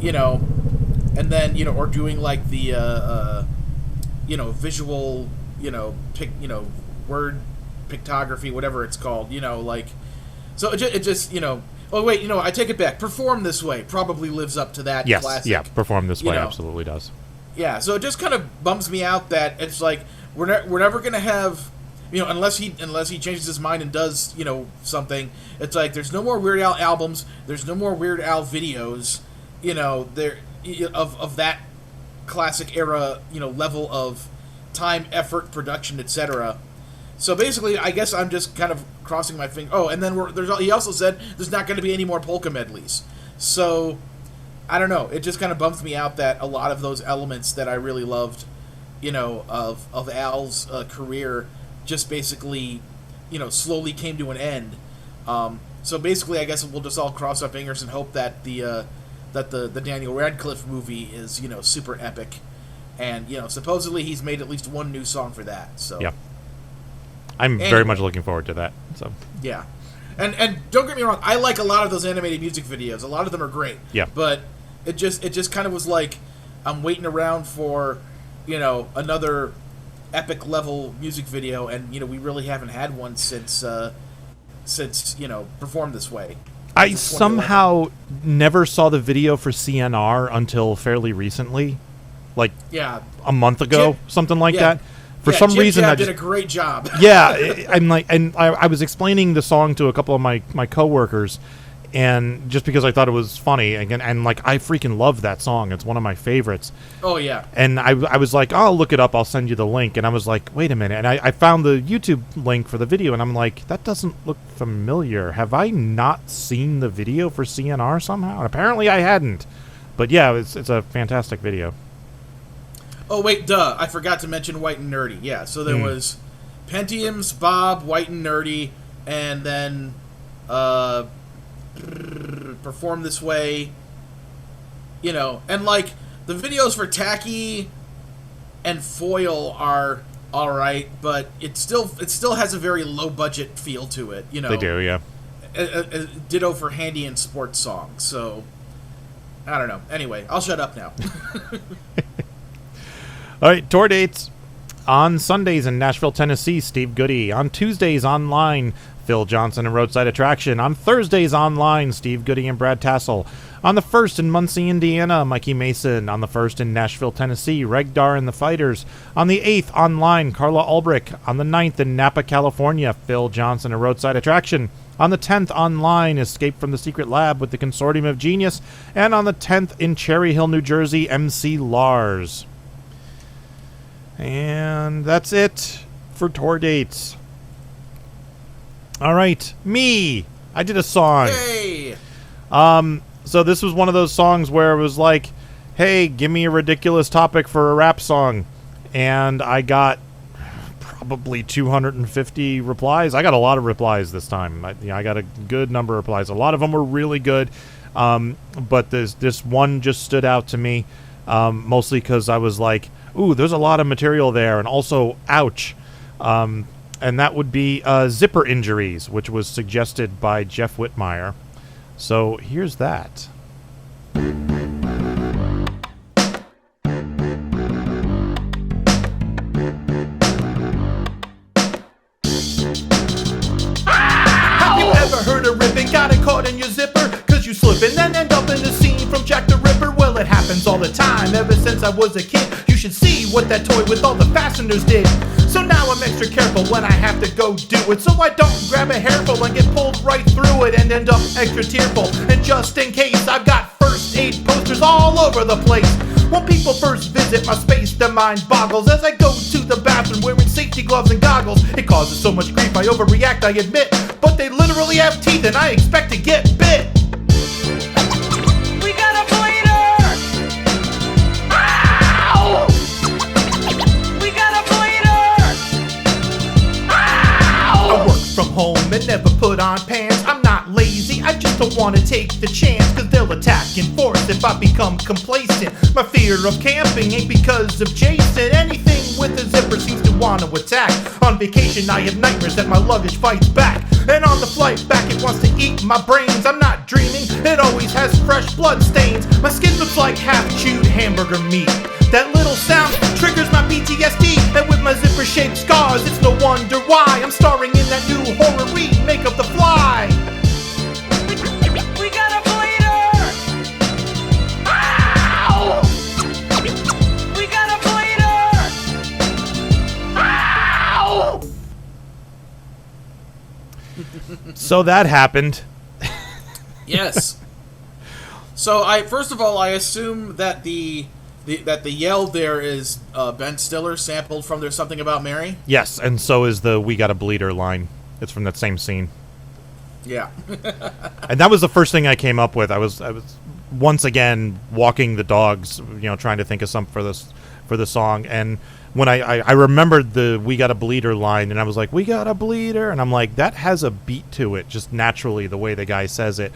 you know, and then, you know, or doing like the, you know, visual, you know, word pictography, whatever it's called, you know, like, so it just, you know, oh wait, you know, I take it back. Perform This Way probably lives up to that classic. Yeah, Perform This Way absolutely does. Yeah, so it just kind of bums me out that it's like we're never gonna have, you know, unless he changes his mind and does, you know, something. It's like there's no more Weird Al albums, there's no more Weird Al videos, you know, there of that classic era, you know, level of time, effort, production, etc. So basically, I guess I'm just kind of crossing my finger. Oh, and then he also said there's not going to be any more polka medleys. So I don't know. It just kind of bums me out that a lot of those elements that I really loved, you know, of Al's career just basically, you know, slowly came to an end. So basically, I guess we'll just all cross our fingers and hope that the Daniel Radcliffe movie is, you know, super epic, and, you know, supposedly he's made at least one new song for that. So yeah, I'm very much looking forward to that. So yeah, and don't get me wrong, I like a lot of those animated music videos. A lot of them are great. Yeah, but it just kind of was like I'm waiting around for, you know, another epic level music video, and, you know, we really haven't had one since you know, Perform This Way. I somehow never saw the video for CNR until fairly recently, like a month ago, something like that. For some reason, I did a great job. Yeah, I'm like, and I was explaining the song to a couple of my coworkers, and just because I thought it was funny, again, and like I freaking love that song. It's one of my favorites. Oh yeah. And I was like, oh, I'll look it up. I'll send you the link. And I was like, wait a minute. And I found the YouTube link for the video, and I'm like, that doesn't look familiar. Have I not seen the video for CNR somehow? And apparently I hadn't. But yeah, it's a fantastic video. Oh wait, duh! I forgot to mention White and Nerdy. Yeah, so there was Pentiums, Bob, White and Nerdy, and then Perform This Way. You know, and like the videos for Tacky and Foil are all right, but it still has a very low budget feel to it. You know, They do, yeah. Ditto for handy and sports songs. So I don't know. Anyway, I'll shut up now. All right, tour dates. On Sundays in Nashville, Tennessee, Steve Goody. On Tuesdays online, Phil Johnson and Roadside Attraction. On Thursdays online, Steve Goody and Brad Tassel. On the 1st in Muncie, Indiana, Mikey Mason. On the 1st in Nashville, Tennessee, Regdar and the Fighters. On the 8th online, Carla Ulbrich. On the 9th in Napa, California, Phil Johnson and Roadside Attraction. On the 10th online, Escape from the Secret Lab with the Consortium of Genius. And on the 10th in Cherry Hill, New Jersey, MC Lars. And that's it for tour dates. All right, me. I did a song. Hey! So this was one of those songs where it was like, hey, give me a ridiculous topic for a rap song. And I got probably 250 replies. I got a lot of replies this time. I got a good number of replies. A lot of them were really good. But this one just stood out to me, mostly because I was like, ooh, there's a lot of material there, and also, ouch. And that would be zipper injuries, which was suggested by Jeff Whitmire. So here's that. Have you ever heard a ribbon got it caught in your zipper? Cause you slip and then end up in the scene from Jack the Ripper. Well, it happens all the time, ever since I was a kid. You should see what that toy with all the fasteners did. So now I'm extra careful when I have to go do it, so I don't grab a hairful and get pulled right through it and end up extra tearful. And just in case, I've got first aid posters all over the place. When people first visit my space, their mind boggles as I go to the bathroom wearing safety gloves and goggles. It causes so much grief, I overreact, I admit, but they literally have teeth and I expect to get bit. We got a bleeder! Ow! We got a bleeder! I work from home and never put on pants. I'm not lazy, I just don't want to take the chance, cause they'll attack in force if I become complacent. My fear of camping ain't because of Jason. Anything with a zipper seems to want to attack. On vacation I have nightmares that my luggage fights back, and on the flight back it wants to eat my brains. I'm not dreaming, it always has fresh blood stains. My skin looks like half-chewed hamburger meat. That little sound triggers my PTSD, and with my zipper-shaped scars, it's no wonder why I'm starring in that new horror remake of The Fly. We got a bleeder! Ow! We got a bleeder! Ow! So that happened. Yes. So first of all, I assume that the yell there is Ben Stiller sampled from There's Something About Mary. Yes, and so is the "We Got a Bleeder" line. It's from that same scene. Yeah. And that was the first thing I came up with. I was once again walking the dogs, trying to think of something for the song. And when I remembered the "We Got a Bleeder" line, and I was like, "We got a bleeder," and I'm like, that has a beat to it, just naturally the way the guy says it.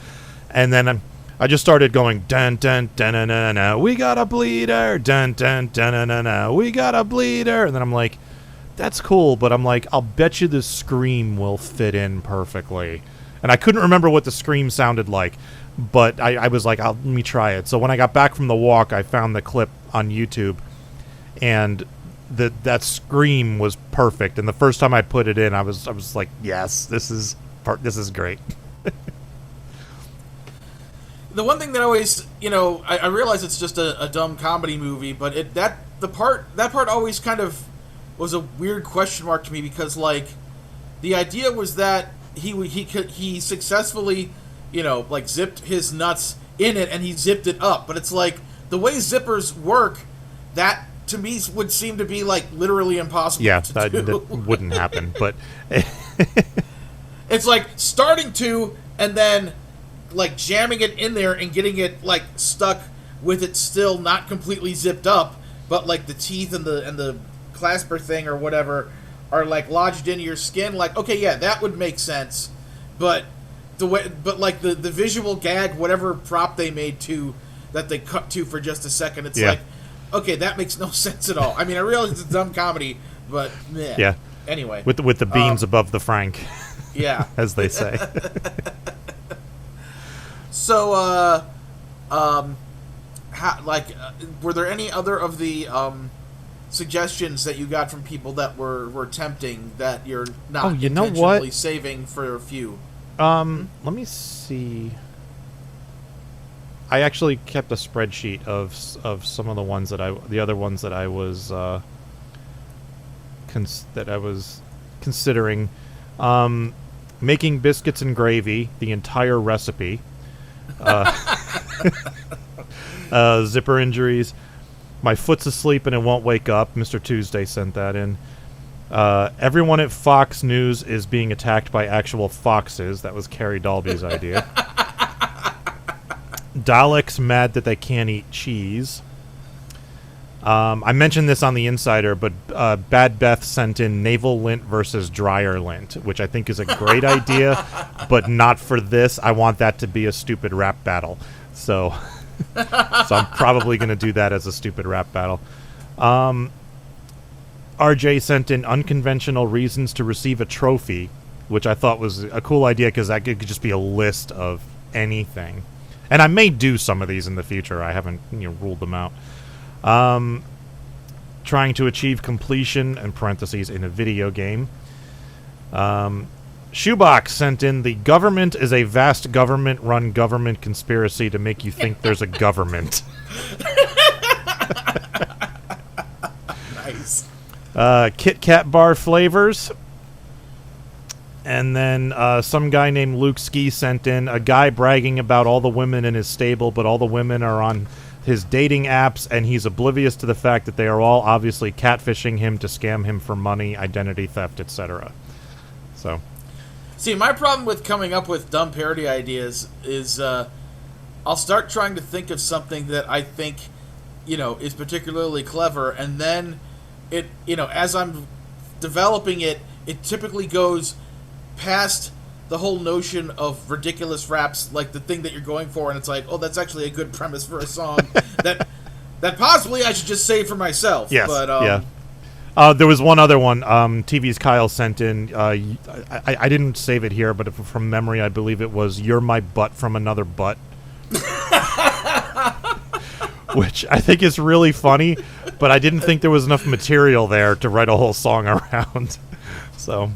And then I just started going dun dun dun dun dun dun. We got a bleeder, dun dun dun dun dun dun. We got a bleeder, and then I'm like, that's cool, but I'm like, I'll bet you the scream will fit in perfectly. And I couldn't remember what the scream sounded like, but I was like, let me try it. So when I got back from the walk, I found the clip on YouTube, and that scream was perfect. And the first time I put it in, I was like, yes, this is great. The one thing that always, I realize it's just a dumb comedy movie, but that part always kind of was a weird question mark to me, because the idea was that he successfully, zipped his nuts in it and he zipped it up, but it's like the way zippers work, that to me would seem to be literally impossible. Yeah, to that do. wouldn't happen, but it's like starting to and then jamming it in there and getting it stuck with it still not completely zipped up, but the teeth and the clasper thing or whatever are lodged into your skin. Okay, yeah, that would make sense, but the visual gag, whatever prop they made to that they cut to for just a second, it's okay, that makes no sense at all. I mean, I realize it's a dumb comedy, but meh. Yeah. Anyway, With the beans above the frank, yeah, as they say. So, were there any other of the suggestions that you got from people that were tempting that you're not intentionally saving for a few? Let me see. I actually kept a spreadsheet of some of the ones the other ones that I was considering. Making biscuits and gravy, the entire recipe. Zipper injuries. My foot's asleep and it won't wake up. Mr. Tuesday sent that in. Everyone at Fox News is being attacked by actual foxes. That was Carrie Dalby's idea. Daleks mad that they can't eat cheese. I mentioned this on the Insider, but Bad Beth sent in navel lint versus dryer lint, which I think is a great idea, but not for this. I want that to be a stupid rap battle. So I'm probably going to do that as a stupid rap battle. RJ sent in unconventional reasons to receive a trophy, which I thought was a cool idea because that could just be a list of anything. And I may do some of these in the future. I haven't ruled them out. Trying to achieve completion, in parentheses, in a video game. Shoebox sent in, the government is a vast government-run government conspiracy to make you think there's a government. Nice. Kit Kat bar flavors. And then some guy named Luke Ski sent in, a guy bragging about all the women in his stable, but all the women are on his dating apps, and he's oblivious to the fact that they are all obviously catfishing him to scam him for money, identity theft, etc. So, see, my problem with coming up with dumb parody ideas is I'll start trying to think of something that I think, is particularly clever, and then it, as I'm developing it, it typically goes past the whole notion of ridiculous raps, like the thing that you're going for, and it's like, oh, that's actually a good premise for a song that possibly I should just save for myself. Yes, but, yeah. There was one other one. TV's Kyle sent in. I didn't save it here, but from memory, I believe it was "You're My Butt from Another Butt," which I think is really funny, but I didn't think there was enough material there to write a whole song around. So.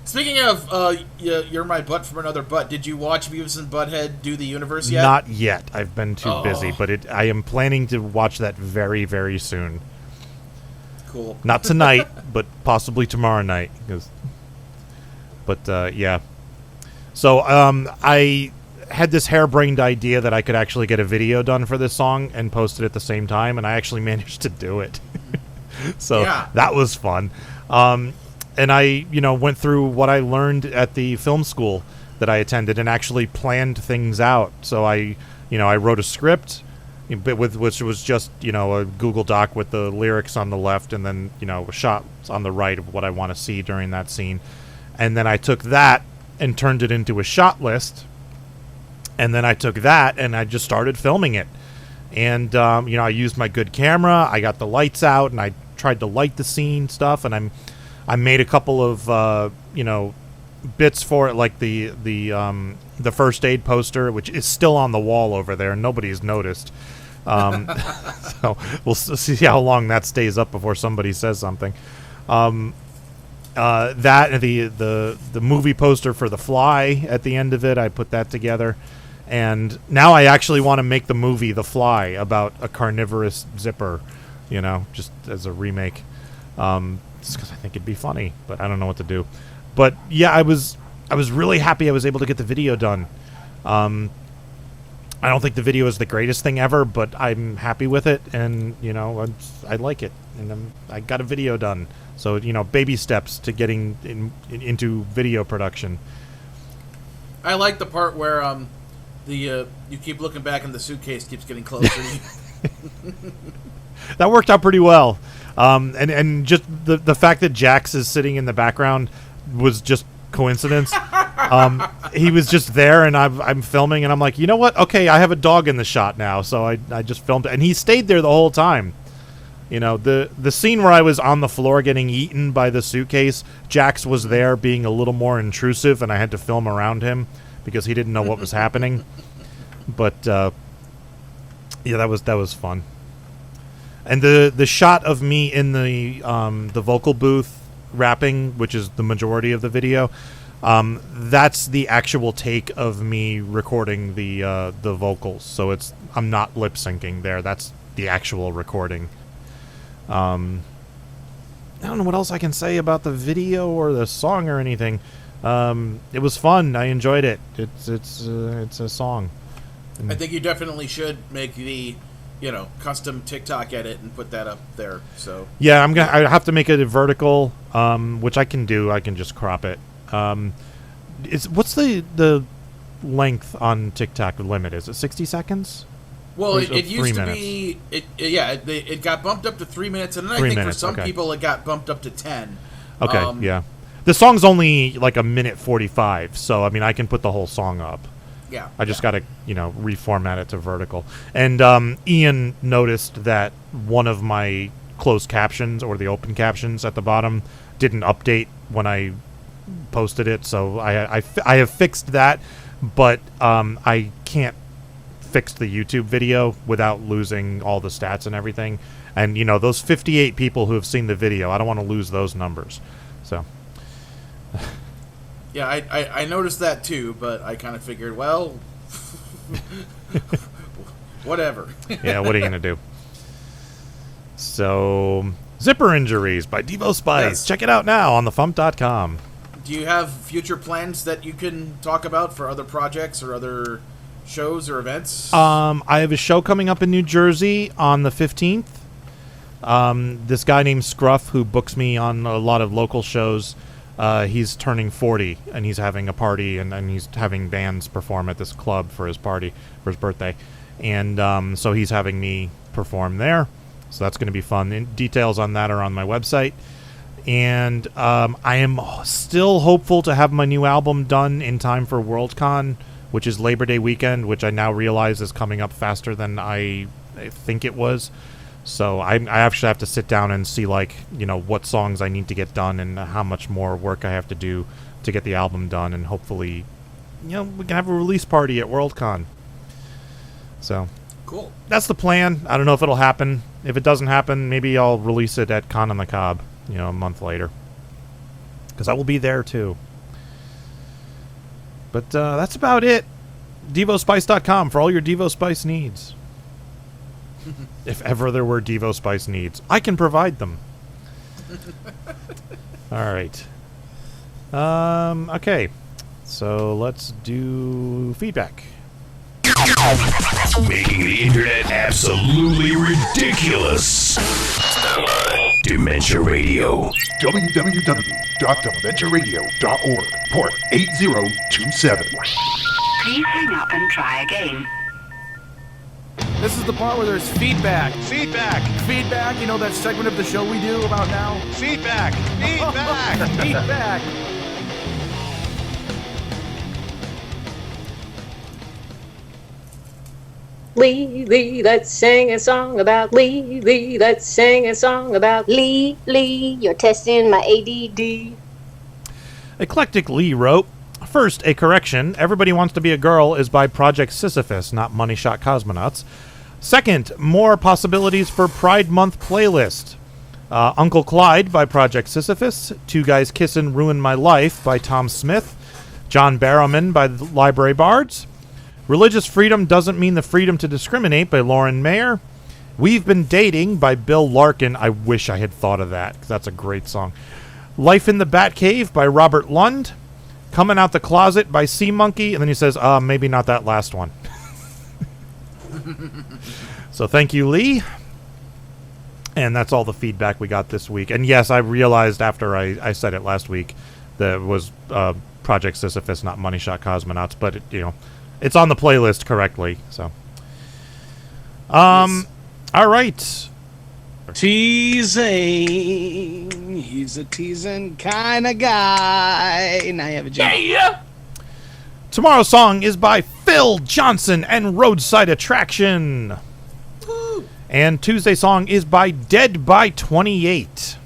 Speaking of You're My Butt from Another Butt, did you watch Beavis and Butthead Do the Universe yet? Not yet. I've been too busy, but I am planning to watch that very, very soon. Cool. Not tonight, but possibly tomorrow night. Yeah. So I had this harebrained idea that I could actually get a video done for this song and post it at the same time, and I actually managed to do it. So that was fun. And I, went through what I learned at the film school that I attended and actually planned things out. So I wrote a script, which was just, a Google Doc with the lyrics on the left and then, shots on the right of what I want to see during that scene. And then I took that and turned it into a shot list. And then I took that and I just started filming it. And, I used my good camera. I got the lights out and I tried to light the scene stuff. And I made a couple of, bits for it, like the first aid poster, which is still on the wall over there. Nobody's noticed. So we'll see how long that stays up before somebody says something. That and the movie poster for The Fly at the end of it, I put that together. And now I actually want to make the movie The Fly about a carnivorous zipper, just as a remake. Just because I think it'd be funny, but I don't know what to do. But yeah, I was really happy I was able to get the video done. I don't think the video is the greatest thing ever, but I'm happy with it, and I like it, and I got a video done. So baby steps to getting into video production. I like the part where you keep looking back and the suitcase keeps getting closer to you. That worked out pretty well. And just the fact that Jax is sitting in the background was just coincidence. He was just there, and I'm filming, and I'm like, you know what? Okay, I have a dog in the shot now, so I just filmed it. And he stayed there the whole time. You know, the scene where I was on the floor getting eaten by the suitcase, Jax was there being a little more intrusive, and I had to film around him because he didn't know what was happening. But yeah, that was fun. And the shot of me in the vocal booth rapping, which is the majority of the video, that's the actual take of me recording the vocals. So I'm not lip syncing there. That's the actual recording. I don't know what else I can say about the video or the song or anything. It was fun. I enjoyed it. It's a song. I think you definitely should make the, custom TikTok edit and put that up there. So yeah, I have to make it a vertical, which I can do. I can just crop it. What's the length on TikTok limit? Is it 60 seconds? Well, it used to be. It got bumped up to 3 minutes, and then I think for some people it got bumped up to 10. Okay, yeah. The song's only like a minute 45, so I mean I can put the whole song up. Yeah. I just got to, reformat it to vertical. And Ian noticed that one of my closed captions or the open captions at the bottom didn't update when I posted it, so I have fixed that, but I can't fix the YouTube video without losing all the stats and everything. And, those 58 people who have seen the video, I don't want to lose those numbers. So... Yeah, I noticed that too, but I kind of figured, well, whatever. Yeah, what are you going to do? So, Zipper Injuries by Devo Spice. Yes. Check it out now on thefump.com. Do you have future plans that you can talk about for other projects or other shows or events? I have a show coming up in New Jersey on the 15th. This guy named Scruff, who books me on a lot of local shows, he's turning 40, and he's having a party, and he's having bands perform at this club for his party, for his birthday. And so he's having me perform there. So that's going to be fun. And details on that are on my website. And I am still hopeful to have my new album done in time for Worldcon, which is Labor Day weekend, which I now realize is coming up faster than I think it was. So I actually have to sit down and see, what songs I need to get done and how much more work I have to do to get the album done. And hopefully, we can have a release party at Worldcon. So cool. That's the plan. I don't know if it'll happen. If it doesn't happen, maybe I'll release it at Con on the Cob, a month later. Because I will be there, too. But that's about it. DevoSpice.com for all your Devo Spice needs. If ever there were Devo Spice needs, I can provide them. All right. Okay. So let's do feedback. Making the internet absolutely ridiculous. Dementia Radio. www.dementiaradio.org. Port 8027. Please hang up and try again. This is the part where there's feedback. Feedback. Feedback. You know that segment of the show we do about now? Feedback. Feedback. Feedback. Lee, let's sing a song about Lee, let's sing a song about Lee, you're testing my ADD. Eclectic Lee wrote, first, a correction. Everybody Wants to Be a Girl is by Project Sisyphus, not Money Shot Cosmonauts. Second, more possibilities for Pride Month playlist. Uncle Clyde by Project Sisyphus. Two Guys Kissin' Ruin My Life by Tom Smith. John Barrowman by the Library Bards. Religious Freedom Doesn't Mean the Freedom to Discriminate by Lauren Mayer. We've Been Dating by Bill Larkin. I wish I had thought of that, because that's a great song. Life in the Batcave by Robert Lund. Coming Out the Closet by Sea Monkey. And then he says, maybe not that last one. So thank you, Lee. And that's all the feedback we got this week. And yes, I realized after I said it last week that it was Project Sisyphus, not Money Shot Cosmonauts. But, it's on the playlist correctly. So, yes. All right. Teasing. He's a teasing kind of guy. Now you have a job. Yeah. Tomorrow's song is by Phil Johnson and Roadside Attraction. Woo. And Tuesday's song is by Dead by 28.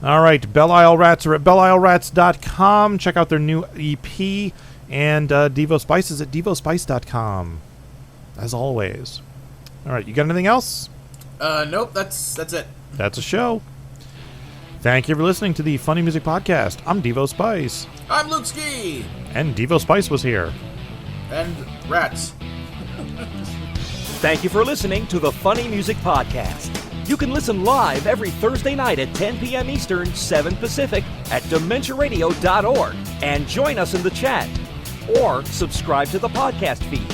All right, Belle Isle Rats are at belleislerats.com. Check out their new EP. And Devo Spice is at devospice.com. As always. All right, you got anything else? Nope, that's it. That's a show. Thank you for listening to the Funny Music Podcast. I'm Devo Spice. I'm Luke Ski. And Devo Spice was here. And Rats. Thank you for listening to the Funny Music Podcast. You can listen live every Thursday night at 10 p.m. Eastern, 7 Pacific at DementiaRadio.org and join us in the chat. Or subscribe to the podcast feed.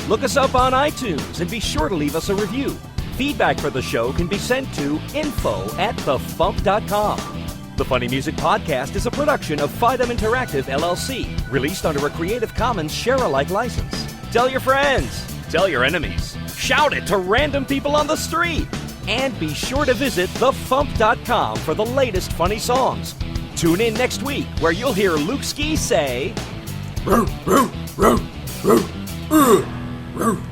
Look us up on iTunes and be sure to leave us a review. Feedback for the show can be sent to info@thefump.com. The Funny Music Podcast is a production of Fidem Interactive, LLC, released under a Creative Commons share-alike license. Tell your friends. Tell your enemies. Shout it to random people on the street. And be sure to visit thefump.com for the latest funny songs. Tune in next week where you'll hear Luke Ski say... Roo, roo, roo, roo, roo, roo.